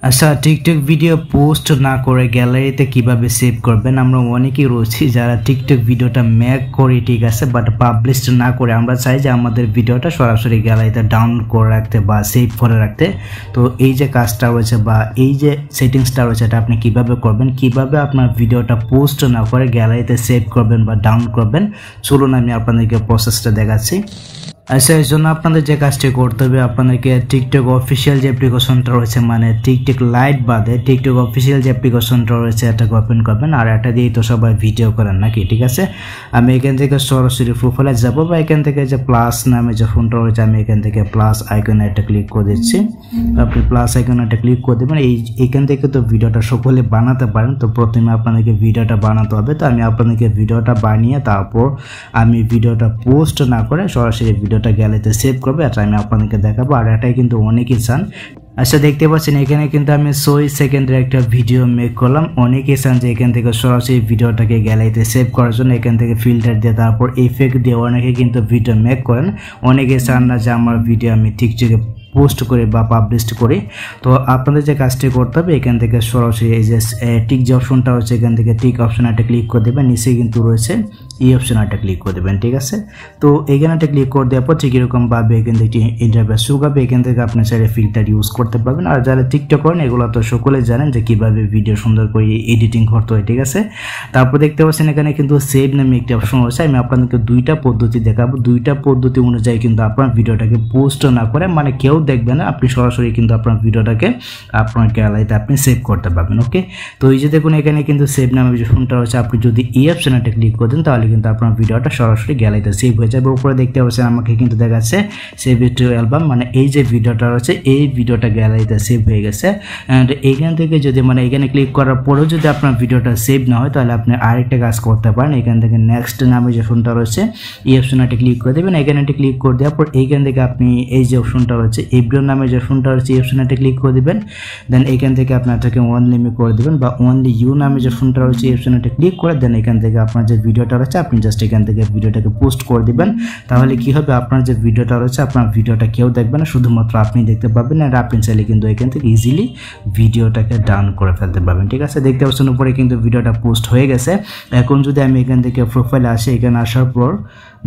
আচ্ছা, TikTok video post না করে গ্যালারিতে কিভাবে সেভ করবেন। আমরা অনেকেই রয়েছি যারা টিকটক ভিডিওটা মেক করি, ঠিক আছে, বাট পাবলিশ না করে আমরা চাই যে আমাদের ভিডিওটা সরাসরি গ্যালারিতে ডাউনলোড করে রাখতে বা সেভ করে রাখতে। তো এই যে কাজটা রয়েছে বা এই যে সেটিংসটা রয়েছে, এটা আপনি কিভাবে করবেন, কিভাবে আপনার ভিডিওটা পোস্ট না করে গ্যালারিতে সেভ করবেন বা ডাউনলোড করবেন, চলুন আমি আপনাদেরকে প্রসেসটা দেখাচ্ছি। আচ্ছা, এই জন্য আপনাদের যে কাজটি করতে হবে, আপনাদেরকে টিকটক অফিসিয়াল যে অ্যাপ্লিকেশনটা রয়েছে, মানে টিকটক লাইট বাদে টিকটক অফিসিয়াল যে অ্যাপ্লিকেশনটা রয়েছে এটাকে ওপেন করবেন। আর এটা দিয়েই তো সবাই ভিডিও করেন নাকি, ঠিক আছে। আমি এখান থেকে সরাসরি প্রোফাইলে যাব বা এখান থেকে যে প্লাস নামে যে ফোনটা রয়েছে, আমি এখান থেকে প্লাস আইকনে একটা ক্লিক করে দিচ্ছি। আপনি প্লাস আইকনে একটা ক্লিক করে দেবেন। এইখান থেকে তো ভিডিওটা সকলে বানাতে পারেন। তো প্রথমে আপনাদেরকে ভিডিওটা বানাতে হবে। তো আমি আপনাদেরকে ভিডিওটা বানিয়ে তারপর আমি ভিডিওটা পোস্ট না করে সরাসরি ভিডিওটা গ্যালারিতে সেভ করবে, এটা আমি আপনাদেরকে দেখাবো। আর এটাই কিন্তু অনেকেই চান। আচ্ছা, দেখতে পাচ্ছেন এখানে কিন্তু আমি 6 সেকেন্ডের একটা ভিডিও মেক করলাম। অনেকেই চান যে এখান থেকে সরাসরি ভিডিওটাকে গ্যালারিতে সেভ করার জন্য এখান থেকে ফিল্টার দিয়ে তারপর ইফেক্ট দিয়ে অনেকে কিন্তু ভিডিও মেক করেন। অনেকেই চান না যে আমার ভিডিও আমি টিকটকে পোস্ট করে বা পাবলিশ করি। তো আপনাদের যে কাজটি করতে হবে, এখান থেকে সরাসরি এই যে টিক যে অপশনটা রয়েছে, এখান থেকে টিক অপশন একটা ক্লিক করে দেবেন। নিচে কিন্তু রয়েছে এই অপশন একটা ক্লিক করে দেবেন, ঠিক আছে। তো এখানে একটা ক্লিক করে দেওয়ার পর ঠিক এরকমভাবে এখান থেকে ইন্টারফেস শো হবে। এখান থেকে আপনি চাইলে ফিল্টার ইউজ করতে পারবেন। আর যারা টিকটক করেন এগুলো তো সকলেই জানেন যে কীভাবে ভিডিও সুন্দর করে এডিটিং করতে হয়, ঠিক আছে। তারপর দেখতে পাচ্ছেন এখানে কিন্তু সেভ নামে একটি অপশন রয়েছে। আমি আপনাদেরকে দুইটা পদ্ধতি দেখাবো। দুইটা পদ্ধতি অনুযায়ী কিন্তু আপনার ভিডিওটাকে পোস্ট না করে, মানে কেউ দেখবে না, আপনি সরাসরি কিন্তু আপনার ভিডিওটাকে আপনার গ্যালারিতে আপনি সেভ করতে পারবেন। ওকে, তো এই যে দেখুন এখানে কিন্তু সেভ নামে যে ফোনটা রয়েছে, আপনি যদি এই অপশনটা ক্লিক করে দেন তাহলে কিন্তু আপনার ভিডিওটা সরাসরি গ্যালারিতে সেভ হয়ে যাবে। উপরে দেখতে পাচ্ছেন আমাকে কিন্তু দেখাচ্ছে সেভ টু অ্যালবাম, মানে এই যে ভিডিওটা রয়েছে এই ভিডিওটা গ্যালারিতে সেভ হয়ে গেছে। অ্যান্ড এখান থেকে যদি মানে এখানে ক্লিক করার পরেও যদি আপনার ভিডিওটা সেভ না হয় তাহলে আপনি আরেকটা কাজ করতে পারেন। এখান থেকে নেক্সট নামে যে ফোনটা রয়েছে এই অপশনটা ক্লিক করে দেবেন। এখানে ক্লিক করে দেওয়ার পর এইখান থেকে আপনি এই যে অপশনটা রয়েছে এভরিওয়ান নামে যে ফোনটা রয়েছে এই অপশনটা ক্লিক করে দিবেন। দেন এখান থেকে আপনারটাকে অনলি মি করে দিবেন বা অনলি ইউ নামে যে ফোনটা রয়েছে এই অপশনটা ক্লিক করে দেন এখান থেকে আপনার যে ভিডিওটা রয়েছে আপনি জাস্ট এখান থেকে ভিডিওটাকে পোস্ট করে দিবেন। তাহলে কি হবে, আপনার যে ভিডিওটা রয়েছে আপনার ভিডিওটা কেউ দেখবে না, শুধুমাত্র আপনি দেখতে পাবেন। আর আপনি চাইলে কিন্তু এখান থেকে ইজিলি ভিডিওটাকে ডাউন করে ফেলতে পারবেন, ঠিক আছে। দেখতে পাচ্ছেন উপরে কিন্তু ভিডিওটা পোস্ট হয়ে গেছে। এখন যদি আমি এখান থেকে প্রোফাইলে আসি, এখানে আসার পর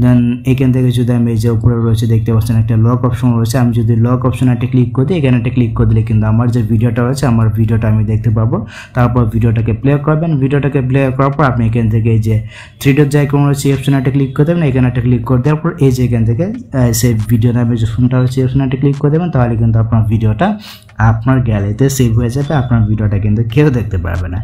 দেন এখান থেকে যদি আমি এই যে উপরে রয়েছে দেখতে পাচ্ছেন একটা লক অপশন রয়েছে, আমি যদি লক অপশন একটা ক্লিক করে দিই, এখানে একটা ক্লিক করে দিলে কিন্তু আমার যে ভিডিওটা রয়েছে আমার ভিডিওটা আমি দেখতে পাবো। তারপর ভিডিওটাকে প্লে করবেন। ভিডিওটাকে প্লে করার পর আপনি এখান থেকে এই যে থ্রি ডট যে আইকন রয়েছে এই অপশন একটা ক্লিক করে দেবেন। এখানে একটা ক্লিক করে দেওয়ার পর এই যে এখান থেকে সেই ভিডিও নামে যে ফোনটা রয়েছে এই অপশন একটা ক্লিক করে দেবেন। তাহলে কিন্তু আপনার ভিডিওটা আপনার গ্যালারিতে সেভ হয়ে যাবে, আপনার ভিডিওটা কিন্তু কেউ দেখতে পারবে না।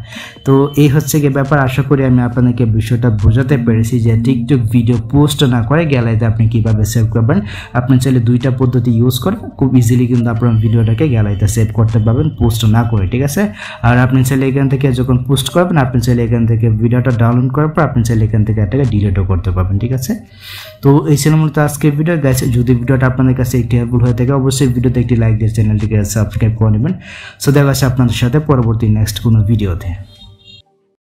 তো এই হচ্ছে কি ব্যাপার। আশা করি আমি আপনাদেরকে বিষয়টা বোঝাতে পেরেছি যে টিকটক ভিডিও পোস্ট না করে গ্যালারিতে আপনি কিভাবে সেভ করবেন। আপনি চাইলে দুইটা পদ্ধতি ইউজ করে খুব ইজিলি কিন্তু আপনার ভিডিওটাকে গ্যালারিতে সেভ করতে পারবেন পোস্ট না করে, ঠিক আছে। আর আপনি চাইলে এখান থেকে যখন পোস্ট করবেন আপনি চাইলে এখান থেকে ভিডিওটা ডাউনলোড করার পর আপনি চাইলে এখান থেকে এটাকে ডিলিটও করতে পারবেন, ঠিক আছে। তো এই ছিল মূলত আজকের ভিডিও গাইস। যদি ভিডিওটা আপনাদের কাছে একটি হেল্পফুল হয়ে থাকে অবশ্যই ভিডিওতে একটি লাইক দিয়ে চ্যানেলটিকে সাবস্ক্রাইব করে নেবেন। সো দেখা হচ্ছে আপনাদের সাথে পরবর্তী নেক্সট কোনো ভিডিওতে।